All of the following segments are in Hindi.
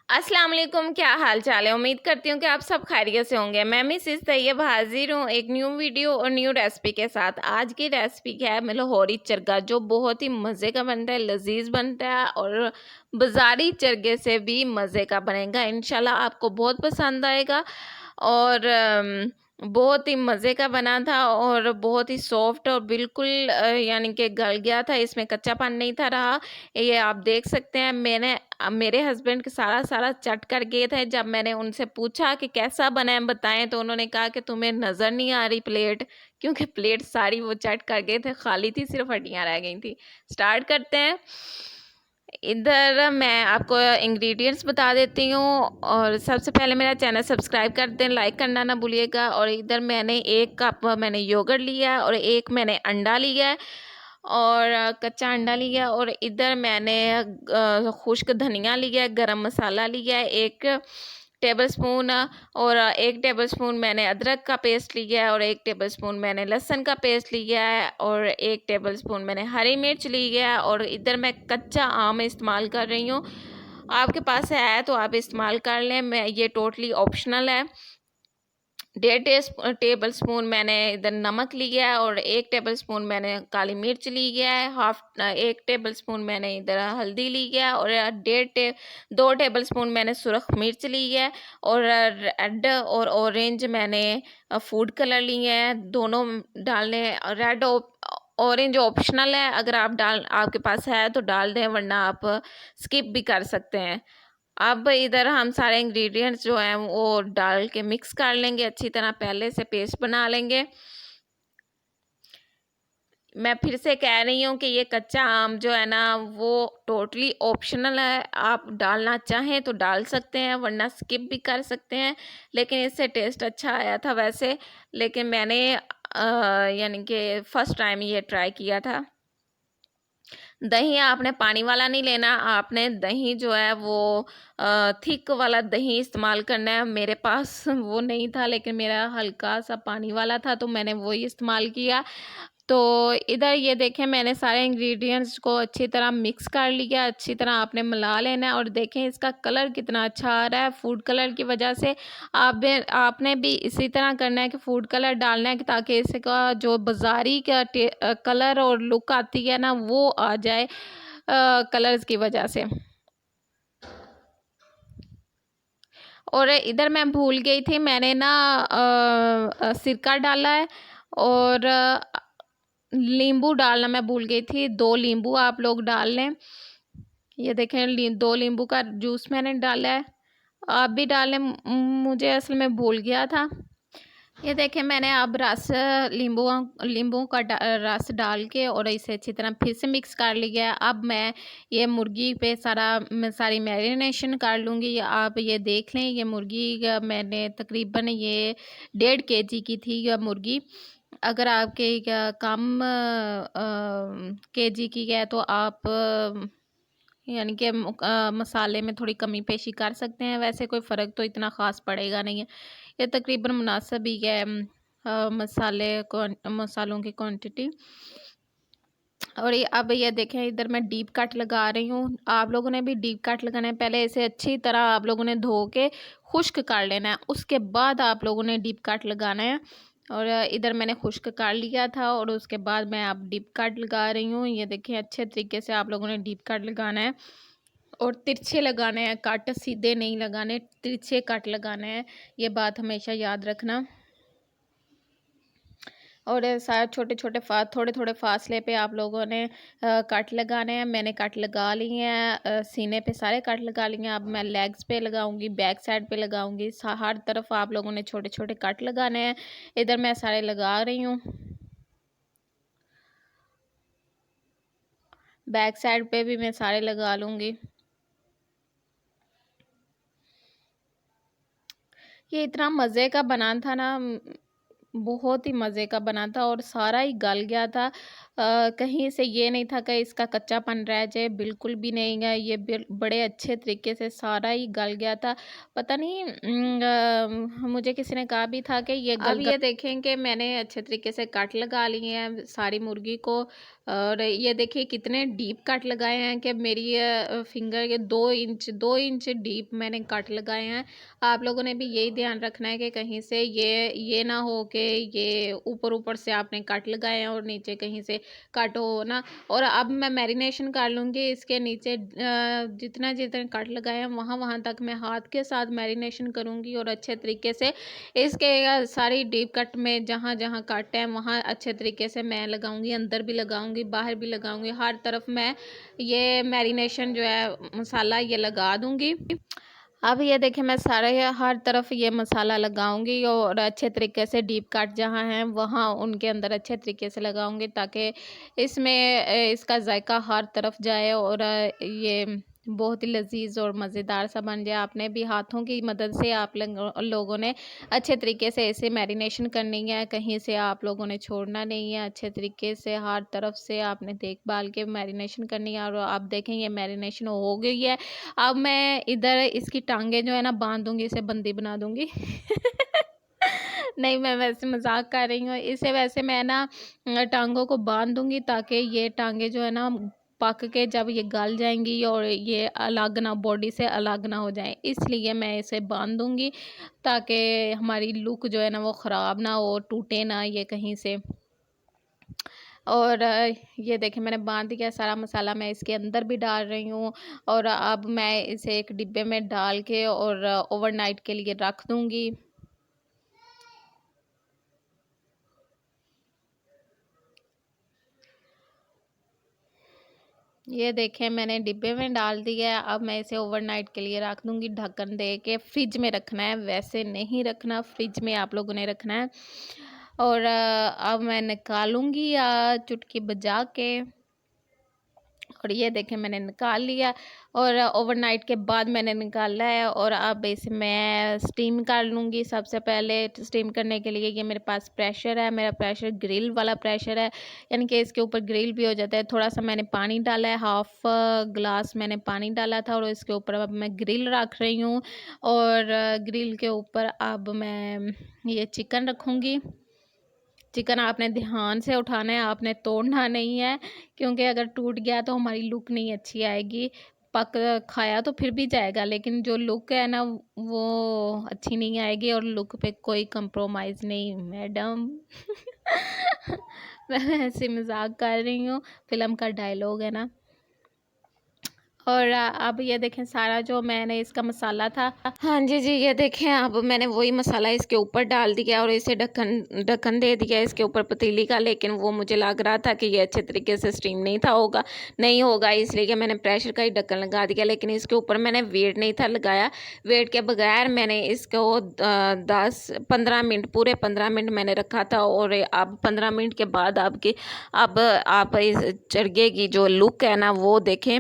अस्सलाम वालेकुम, क्या हाल चाल है। उम्मीद करती हूँ कि आप सब खैरियत से होंगे। मैं मिसेस तैयब हाजिर हूँ एक न्यू वीडियो और न्यू रेसिपी के साथ। आज की रेसिपी क्या है, लाहौरी चरगा, जो बहुत ही मज़े का बनता है, लजीज बनता है और बाज़ारी चरगे से भी मज़े का बनेगा। इंशाल्लाह आपको बहुत पसंद आएगा और बहुत ही मज़े का बना था और बहुत ही सॉफ्ट और बिल्कुल यानी कि गल गया था, इसमें कच्चापन नहीं था रहा। ये आप देख सकते हैं। मेरे हस्बैंड के सारा सारा चट कर गए थे। जब मैंने उनसे पूछा कि कैसा बना है बताएं, तो उन्होंने कहा कि तुम्हें नज़र नहीं आ रही प्लेट, क्योंकि प्लेट सारी वो चट कर गए थे, खाली थी, सिर्फ हड्डियाँ रह गई थी। स्टार्ट करते हैं। इधर मैं आपको इंग्रेडिएंट्स बता देती हूँ और सबसे पहले मेरा चैनल सब्सक्राइब कर दें, लाइक करना ना भूलिएगा। और इधर मैंने 1 कप मैंने योगर्ट लिया है और 1 मैंने अंडा लिया है और कच्चा अंडा लिया। और इधर मैंने खुश्क धनिया लिया है, गरम मसाला लिया है 1 टेबलस्पून और 1 टेबलस्पून मैंने अदरक का पेस्ट लिया है और 1 टेबलस्पून मैंने लहसुन का पेस्ट लिया है और 1 टेबलस्पून मैंने हरी मिर्च लिया है। और इधर मैं कच्चा आम इस्तेमाल कर रही हूँ, आपके पास है तो आप इस्तेमाल कर लें, मैं ये टोटली ऑप्शनल है। 1.5 टेबल स्पून मैंने इधर नमक लिया है और 1 टेबल स्पून मैंने काली मिर्च लिया है। 1 टेबल स्पून मैंने इधर हल्दी ली है और 2 टेबल स्पून मैंने सुरख मिर्च ली है और रेड और ऑरेंज मैंने फूड कलर लिए हैं। दोनों डालने, रेड ऑरेंज ऑप्शनल है, अगर आपके पास है तो डाल दें, वरना आप स्किप भी कर सकते हैं। अब इधर हम सारे इंग्रेडिएंट्स जो हैं वो डाल के मिक्स कर लेंगे अच्छी तरह, पहले से पेस्ट बना लेंगे। मैं फिर से कह रही हूँ कि ये कच्चा आम जो है ना वो टोटली ऑप्शनल है, आप डालना चाहें तो डाल सकते हैं, वरना स्किप भी कर सकते हैं। लेकिन इससे टेस्ट अच्छा आया था वैसे, लेकिन मैंने यानी कि फ़र्स्ट टाइम ये ट्राई किया था। दही आपने पानी वाला नहीं लेना, आपने दही जो है वो थिक वाला दही इस्तेमाल करना है। मेरे पास वो नहीं था, लेकिन मेरा हल्का सा पानी वाला था, तो मैंने वही इस्तेमाल किया। तो इधर ये देखें, मैंने सारे इंग्रेडिएंट्स को अच्छी तरह मिक्स कर लिया, अच्छी तरह आपने मिला लेना है। और देखें इसका कलर कितना अच्छा आ रहा है फूड कलर की वजह से। आपने भी इसी तरह करना है कि फूड कलर डालना है, कि ताकि इसका जो बाज़ारी का कलर और लुक आती है ना वो आ जाए कलर्स की वजह से। और इधर मैं भूल गई थी, मैंने ना सिरका डाला है और नींबू डालना मैं भूल गई थी। 2 नींबू आप लोग डाल लें। ये देखें 2 नींबू का जूस मैंने डाला है, आप भी डालें। मुझे असल में भूल गया था। ये देखें मैंने अब रस नींबू नींबू का रस डाल के और इसे अच्छी तरह फिर से मिक्स कर लिया है। अब मैं ये मुर्गी पे सारी मैरिनेशन कर लूँगी। आप ये देख लें, ये मुर्गी मैंने तकरीबन ये 1.5 केजी की थी यह मुर्गी। अगर आपके कम केजी की है तो आप यानी कि मसाले में थोड़ी कमी पेशी कर सकते हैं, वैसे कोई फ़र्क तो इतना ख़ास पड़ेगा नहीं है। ये तकरीबन मुनासिब ही है मसालों की क्वांटिटी। और ये अब ये देखें, इधर मैं डीप कट लगा रही हूँ, आप लोगों ने भी डीप कट लगाना है। पहले इसे अच्छी तरह आप लोगों ने धो के खुश्क कर लेना है, उसके बाद आप लोगों ने डीप कट लगाना है। और इधर मैंने खुश्क कर लिया था और उसके बाद मैं अब डीप कट लगा रही हूँ। ये देखें अच्छे तरीके से आप लोगों ने डीप कट लगाना है और तिरछे लगाने हैं कट, सीधे नहीं लगाने, तिरछे कट लगाने हैं, ये बात हमेशा याद रखना। और सारे छोटे छोटे थोड़े थोड़े फासले पे आप लोगों ने कट लगाने हैं। मैंने कट लगा लिए हैं, सीने पे सारे कट लगा लिए हैं। अब मैं लेग्स पे लगाऊंगी, बैक साइड पे लगाऊंगी, हर तरफ आप लोगों ने छोटे छोटे कट लगाने हैं। इधर मैं सारे लगा रही हूँ, बैक साइड पे भी मैं सारे लगा लूँगी। ये इतना मज़े का बना था ना, बहुत ही मज़े का बना था और सारा ही गल गया था। कहीं से ये नहीं था कि इसका कच्चापन रह जाए, बिल्कुल भी नहीं है। ये बड़े अच्छे तरीके से सारा ही गल गया था। पता नहीं मुझे किसी ने कहा भी था कि ये अब ये देखें कि मैंने अच्छे तरीके से कट लगा लिए हैं सारी मुर्गी को। और ये देखिए कितने डीप कट लगाए हैं कि मेरी फिंगर के 2 इंच डीप मैंने कट लगाए हैं। आप लोगों ने भी यही ध्यान रखना है कि कहीं से ये ना हो कि ये ऊपर ऊपर से आपने कट लगाए हैं और नीचे कहीं से कट हो ना। और अब मैं मैरिनेशन कर लूँगी इसके नीचे, जितना जितना कट लगाए हैं वहाँ वहाँ तक मैं हाथ के साथ मैरिनेशन करूँगी और अच्छे तरीके से इसके सारी डीप कट में जहाँ जहाँ कट है वहाँ अच्छे तरीके से मैं लगाऊंगी, अंदर भी लगाऊंगी, बाहर भी लगाऊंगी, हर तरफ मैं ये मैरिनेशन जो है मसाला ये लगा दूंगी। अब ये देखिए मैं सारे हर तरफ ये मसाला लगाऊंगी और अच्छे तरीके से डीप कट जहाँ हैं वहाँ उनके अंदर अच्छे तरीके से लगाऊंगी ताकि इसमें इसका जायका हर तरफ जाए और ये बहुत ही लजीज और मज़ेदार सा बन जाए। आपने भी हाथों की मदद से आप लोगों ने अच्छे तरीके से इसे मैरिनेशन करनी है, कहीं से आप लोगों ने छोड़ना नहीं है। अच्छे तरीके से हर तरफ से आपने देखभाल के मैरिनेशन करनी है। और आप देखें ये मैरिनेशन हो गई है। अब मैं इधर इसकी टांगे जो है ना बांध दूंगी, इसे बंदी बना दूंगी। नहीं, मैं वैसे मजाक कर रही हूँ। इसे वैसे मैं ना टांगों को बांध दूंगी ताकि ये टांगे जो है ना पक के जब ये गल जाएंगी और ये अलग ना बॉडी से अलग ना हो जाए, इसलिए मैं इसे बांध दूंगी ताकि हमारी लुक जो है ना वो ख़राब ना हो, टूटे ना ये कहीं से। और ये देखिए मैंने बांध दिया सारा मसाला, मैं इसके अंदर भी डाल रही हूँ। और अब मैं इसे एक डिब्बे में डाल के और ओवरनाइट के लिए रख दूँगी। ये देखें मैंने डिब्बे में डाल दिया है। अब मैं इसे ओवरनाइट के लिए रख दूँगी ढक्कन दे के। फ्रिज में रखना है, वैसे नहीं रखना, फ्रिज में आप लोगों ने रखना है। और अब मैं निकालूंगी चुटकी बजा के। और ये देखें मैंने निकाल लिया और ओवरनाइट के बाद मैंने निकाला है। और अब इसे मैं स्टीम कर लूँगी। सबसे पहले स्टीम करने के लिए ये मेरे पास प्रेशर है, मेरा प्रेशर ग्रिल वाला प्रेशर है, यानी कि इसके ऊपर ग्रिल भी हो जाता है। थोड़ा सा मैंने पानी डाला है, हाफ ग्लास मैंने पानी डाला था और इसके ऊपर अब मैं ग्रिल रख रही हूँ। और ग्रिल के ऊपर अब मैं ये चिकन रखूँगी। चिकन आपने ध्यान से उठाना है, आपने तोड़ना नहीं है, क्योंकि अगर टूट गया तो हमारी लुक नहीं अच्छी आएगी। पक खाया तो फिर भी जाएगा लेकिन जो लुक है ना वो अच्छी नहीं आएगी। और लुक पे कोई कंप्रोमाइज़ नहीं मैडम। मैं ऐसे मजाक कर रही हूँ, फिल्म का डायलॉग है ना। और अब ये देखें सारा जो मैंने इसका मसाला था, हाँ जी जी, ये देखें अब मैंने वही मसाला इसके ऊपर डाल दिया और इसे ढक्कन ढक्कन दे दिया इसके ऊपर पतीली का। लेकिन वो मुझे लग रहा था कि ये अच्छे तरीके से स्टीम नहीं होगा, इसलिए कि मैंने प्रेशर का ही ढक्कन लगा दिया। लेकिन इसके ऊपर मैंने वेट नहीं था लगाया, वेट के बगैर मैंने इसको 10-15 मिनट, पूरे 15 मिनट मैंने रखा था। और अब 15 मिनट के बाद आपकी अब आप इस चरगे की जो लुक है ना वो देखें।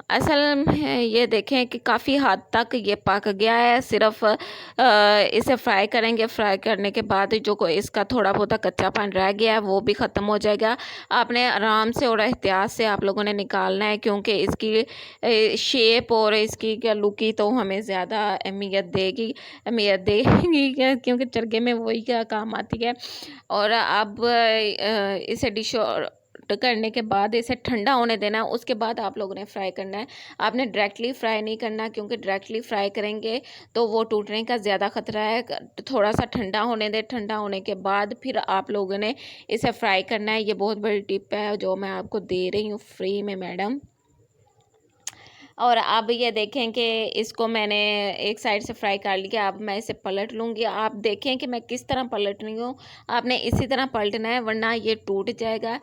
असल में ये देखें कि काफ़ी हद तक ये पक गया है। सिर्फ इसे फ्राई करेंगे, फ्राई करने के बाद जो कोई इसका थोड़ा बहुत कच्चापन रह गया है वो भी ख़त्म हो जाएगा। आपने आराम से और एहतियात से आप लोगों ने निकालना है, क्योंकि इसकी शेप और इसकी क्या लुक ही तो हमें ज़्यादा अहमियत देगी क्योंकि चरगे में वही क्या काम आती है। और अब इसे डिश करने के बाद इसे ठंडा होने देना है, उसके बाद आप लोगों ने फ्राई करना है। आपने डायरेक्टली फ्राई नहीं करना, क्योंकि डायरेक्टली फ्राई करेंगे तो वो टूटने का ज़्यादा ख़तरा है। थोड़ा सा ठंडा होने दें, ठंडा होने के बाद फिर आप लोगों ने इसे फ्राई करना है। ये बहुत बड़ी टिप है जो मैं आपको दे रही हूँ फ्री में मैडम। और अब ये देखें कि इसको मैंने एक साइड से फ्राई कर लिया। अब मैं इसे पलट लूँगी। आप देखें कि मैं किस तरह पलट रही हूँ, आपने इसी तरह पलटना है वरना ये टूट जाएगा।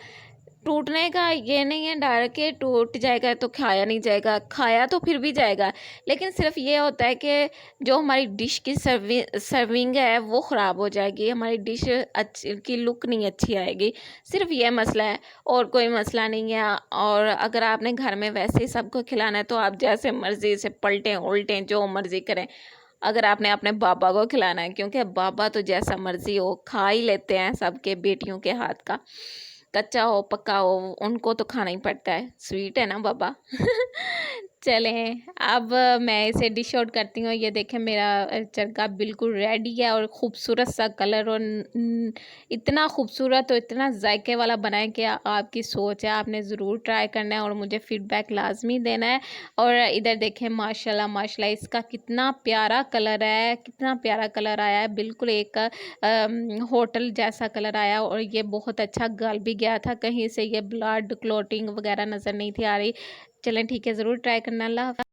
टूटने का ये नहीं है डर के टूट जाएगा तो खाया नहीं जाएगा, खाया तो फिर भी जाएगा। लेकिन सिर्फ ये होता है कि जो हमारी डिश की सर्विंग है वो ख़राब हो जाएगी, हमारी डिश अच्छी की लुक नहीं अच्छी आएगी। सिर्फ ये मसला है और कोई मसला नहीं है। और अगर आपने घर में वैसे ही सबको खिलाना है तो आप जैसे मर्ज़ी से पलटें उल्टें जो मर्ज़ी करें। अगर आपने अपने बाबा को खिलाना है, क्योंकि बाबा तो जैसा मर्ज़ी हो खा ही लेते हैं सबके बेटियों के हाथ का, कच्चा हो पक्का हो उनको तो खाना ही पड़ता है, स्वीट है ना बाबा। चलें, अब मैं इसे डिश आउट करती हूँ। ये देखें मेरा चरखा बिल्कुल रेडी है और खूबसूरत सा कलर और इतना खूबसूरत और इतना जायके वाला बना है कि आपकी सोच है, आपने ज़रूर ट्राई करना है और मुझे फ़ीडबैक लाज़मी देना है। और इधर देखें माशाल्लाह माशाल्लाह इसका कितना प्यारा कलर है, कितना प्यारा कलर आया है, बिल्कुल एक होटल जैसा कलर आया और ये बहुत अच्छा गल भी गया था, कहीं से ये ब्लड क्लॉटिंग वगैरह नज़र नहीं थी आ रही। चलें ठीक है, ज़रूर ट्राई करना। अल्लाह हाफ़िज़।